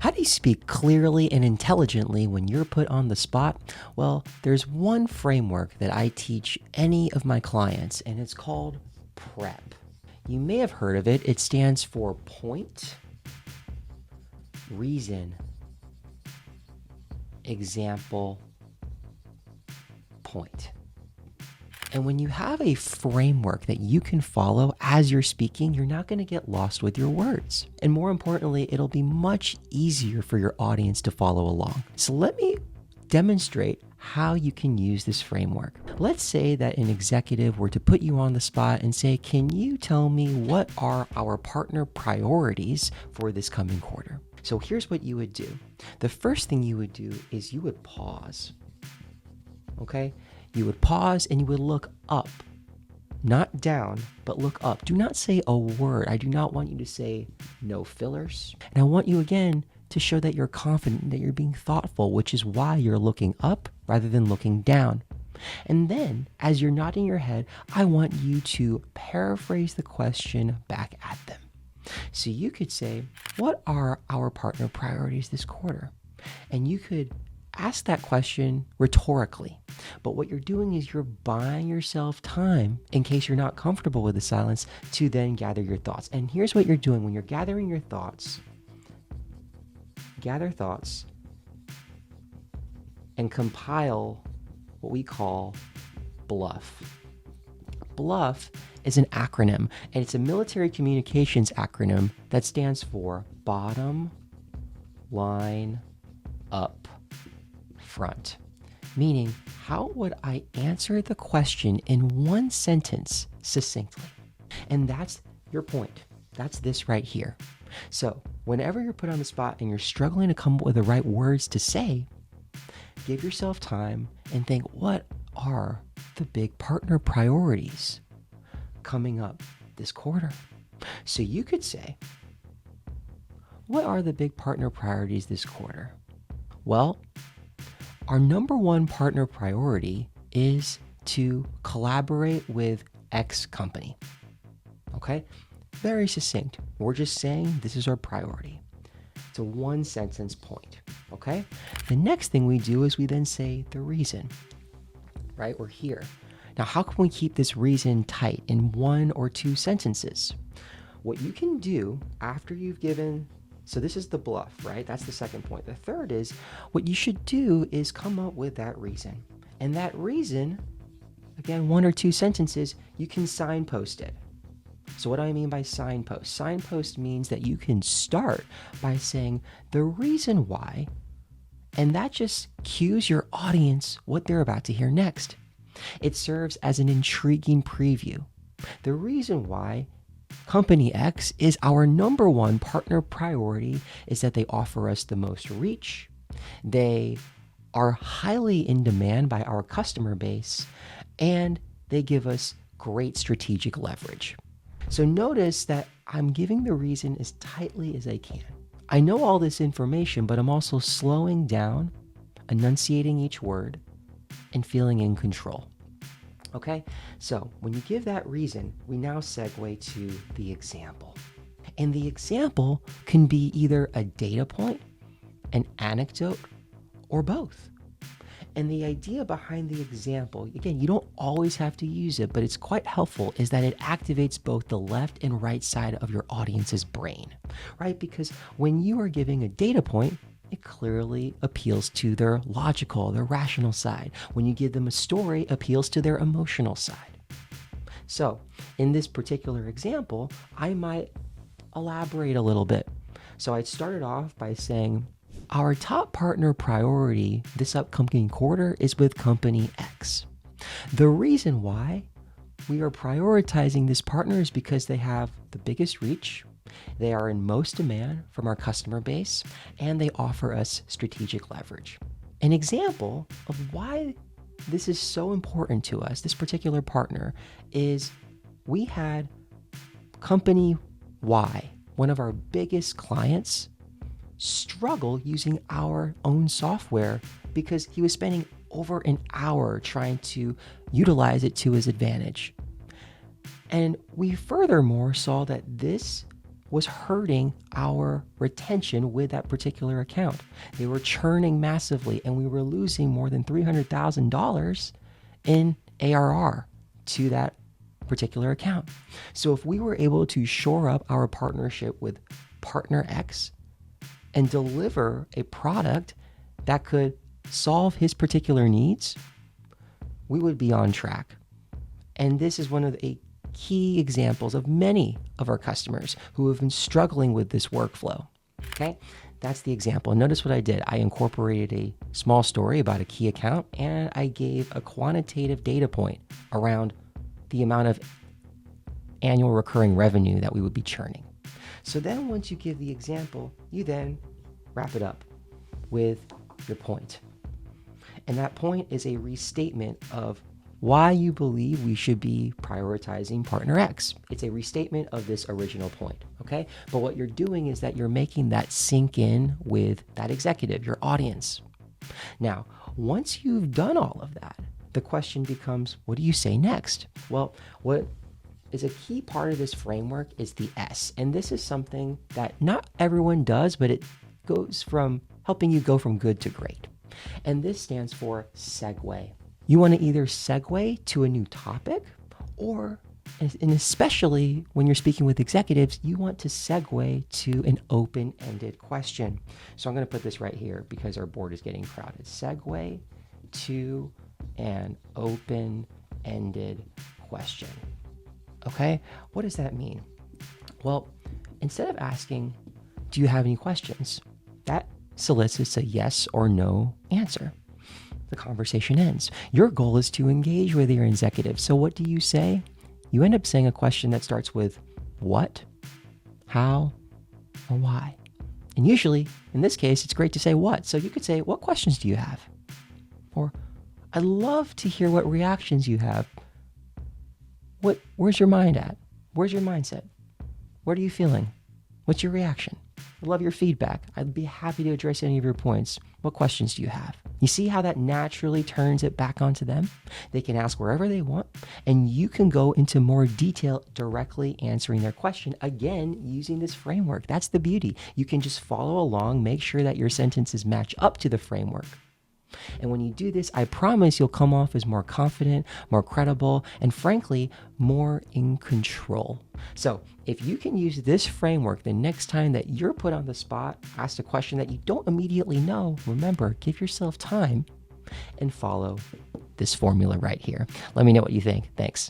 How do you speak clearly and intelligently when you're put on the spot? Well, there's one framework that I teach any of my clients, and it's called PREP. You may have heard of it. It stands for point, reason, example, point. And when you have a framework that you can follow as you're speaking, you're not going to get lost with your words. And more importantly, it'll be much easier for your audience to follow along. So let me demonstrate how you can use this framework. Let's say that an executive were to put you on the spot and say, can you tell me what are our partner priorities for this coming quarter? So here's what you would do. The first thing you would do is you would pause. Okay? You would pause and you would look up, not down, but look up. Do not say a word. I do not want you to say no fillers. And I want you again to show that you're confident, that you're being thoughtful, which is why you're looking up rather than looking down. And then as you're nodding your head, I want you to paraphrase the question back at them. So you could say, what are our partner priorities this quarter? And you could ask that question rhetorically. But what you're doing is you're buying yourself time in case you're not comfortable with the silence to then gather your thoughts. And here's what you're doing when you're gathering your thoughts. Gather thoughts and compile what we call BLUFF. BLUFF is an acronym, and it's a military communications acronym that stands for bottom, line, up, front. Meaning, how would I answer the question in one sentence succinctly? And that's your point. That's this right here. So whenever you're put on the spot and you're struggling to come up with the right words to say, give yourself time and think, what are the big partner priorities coming up this quarter? So you could say, what are the big partner priorities this quarter? Well, our number one partner priority is to collaborate with X company. Okay? Very succinct. We're just saying this is our priority. It's a one sentence point. Okay? The next thing we do is we then say the reason. Right? We're here. Now, how can we keep this reason tight in one or two sentences? What you can do after you've given, so this is the BLUFF, right? That's the second point. The third is what you should do is come up with that reason. And that reason, again, one or two sentences, you can signpost it. So what do I mean by signpost? Signpost means that you can start by saying the reason why, and that just cues your audience what they're about to hear next. It serves as an intriguing preview. The reason why Company X is our number one partner priority is that they offer us the most reach. They are highly in demand by our customer base, and they give us great strategic leverage. So notice that I'm giving the reason as tightly as I can. I know all this information, but I'm also slowing down, enunciating each word, and feeling in control. Okay, so when you give that reason, we now segue to the example. And the example can be either a data point, an anecdote, or both. And the idea behind the example, again, you don't always have to use it, but it's quite helpful, is that it activates both the left and right side of your audience's brain, right? Because when you are giving a data point, it clearly appeals to their logical, their rational side. When you give them a story, it appeals to their emotional side. So in this particular example, I might elaborate a little bit. So I started off by saying, our top partner priority this upcoming quarter is with Company X. The reason why we are prioritizing this partner is because they have the biggest reach, they are in most demand from our customer base, and they offer us strategic leverage. An example of why this is so important to us, this particular partner, is we had Company Y, one of our biggest clients, struggle using our own software because he was spending over an hour trying to utilize it to his advantage. And we furthermore saw that this was hurting our retention with that particular account. They were churning massively, and we were losing more than $300,000 in ARR to that particular account. So if we were able to shore up our partnership with partner X and deliver a product that could solve his particular needs, we would be on track. And this is one of the key examples of many of our customers who have been struggling with this workflow. Okay, that's the example. Notice what I did. I incorporated a small story about a key account, and I gave a quantitative data point around the amount of annual recurring revenue that we would be churning. So then once you give the example, you then wrap it up with your point. And that point is a restatement of why you believe we should be prioritizing partner X. It's a restatement of this original point, okay? But what you're doing is that you're making that sink in with that executive, your audience. Now, once you've done all of that, the question becomes, what do you say next? Well, what is a key part of this framework is the S. And this is something that not everyone does, but it goes from helping you go from good to great. And this stands for segue. You want to either segue to a new topic, or, and especially when you're speaking with executives, you want to segue to an open-ended question. So I'm going to put this right here because our board is getting crowded. Segue to an open-ended question. Okay, what does that mean? Well, instead of asking, do you have any questions? That solicits a yes or no answer. The conversation ends. Your goal is to engage with your executive. So what do you say? You end up saying a question that starts with what, how, or why. And usually, in this case, it's great to say what. So you could say, what questions do you have? Or, I'd love to hear what reactions you have. Where's your mind at? Where's your mindset? What are you feeling? What's your reaction? I love your feedback. I'd be happy to address any of your points. What questions do you have? You see how that naturally turns it back onto them? They can ask wherever they want, and you can go into more detail directly answering their question, again, using this framework. That's the beauty. You can just follow along, make sure that your sentences match up to the framework. And when you do this, I promise you'll come off as more confident, more credible, and frankly, more in control. So if you can use this framework the next time that you're put on the spot, asked a question that you don't immediately know, remember, give yourself time and follow this formula right here. Let me know what you think. Thanks.